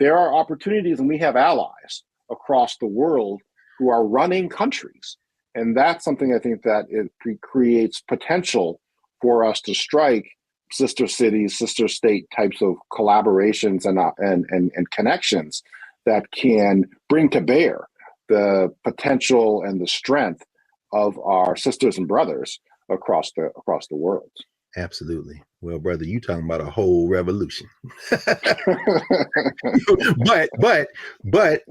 There are opportunities, and we have allies across the world who are running countries. And that's something I think that it creates potential for us to strike sister cities, sister state types of collaborations and connections that can bring to bear the potential and the strength of our sisters and brothers across the world. Absolutely. Well, brother, you talking about a whole revolution. but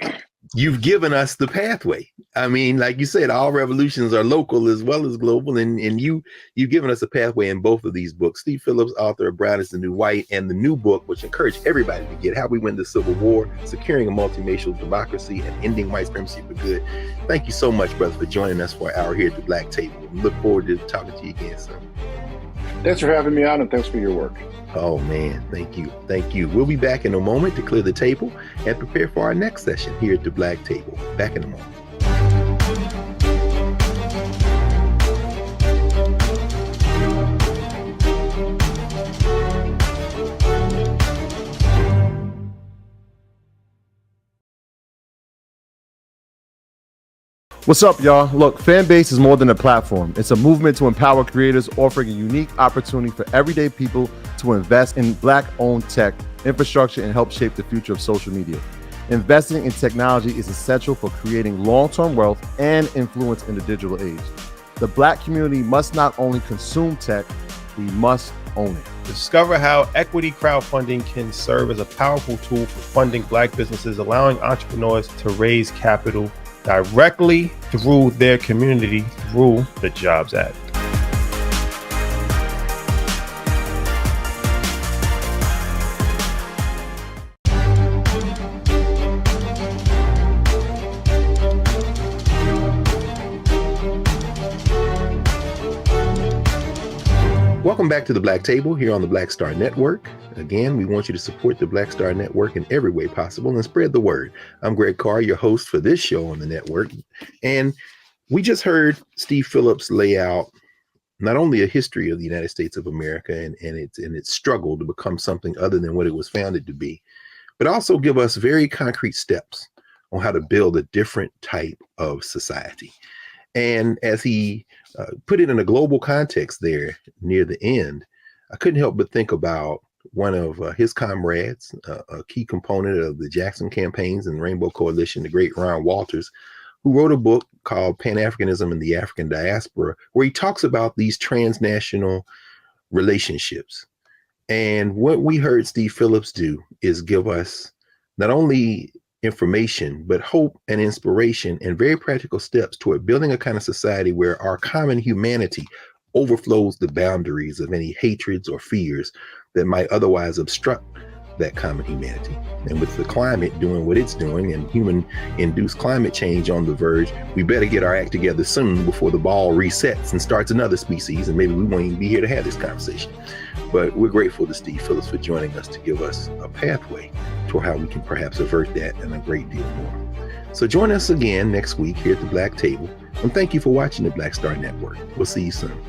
you've given us the pathway. I mean, like you said, all revolutions are local as well as global, and you've given us a pathway in both of these books. Steve Phillips, author of Brown is the New White, and the new book, which I encourage everybody to get, How We Win the Civil War, Securing a Multiracial Democracy and Ending White Supremacy for Good. Thank you so much, brother, for joining us for an hour here at the Black Table. We look forward to talking to you again soon. Thanks for having me on, and thanks for your work. Oh, man. Thank you. Thank you. We'll be back in a moment to clear the table and prepare for our next session here at the Black Table. Back in a moment. What's up, y'all? Look, Fanbase is more than a platform. It's a movement to empower creators, offering a unique opportunity for everyday people to invest in Black-owned tech, infrastructure, and help shape the future of social media. Investing in technology is essential for creating long-term wealth and influence in the digital age. The Black community must not only consume tech, we must own it. Discover how equity crowdfunding can serve as a powerful tool for funding Black businesses, allowing entrepreneurs to raise capital directly through their community through the Jobs Act. Welcome back to the Black Table here on the Black Star Network. Again, we want you to support the Black Star Network in every way possible and spread the word. I'm Greg Carr, your host for this show on the network. And we just heard Steve Phillips lay out not only a history of the United States of America and its struggle to become something other than what it was founded to be, but also give us very concrete steps on how to build a different type of society. And as he put it in a global context there near the end, I couldn't help but think about one of his comrades, a key component of the Jackson campaigns and Rainbow Coalition, the great Ron Walters, who wrote a book called Pan-Africanism and the African Diaspora, where he talks about these transnational relationships. And what we heard Steve Phillips do is give us not only information, but hope and inspiration and very practical steps toward building a kind of society where our common humanity overflows the boundaries of any hatreds or fears that might otherwise obstruct that common humanity. And with the climate doing what it's doing and human-induced climate change on the verge, we better get our act together soon before the ball resets and starts another species, and maybe we won't even be here to have this conversation. But we're grateful to Steve Phillips for joining us to give us a pathway to how we can perhaps avert that and a great deal more. So join us again next week here at the Black Table, and thank you for watching the Black Star Network. We'll see you soon.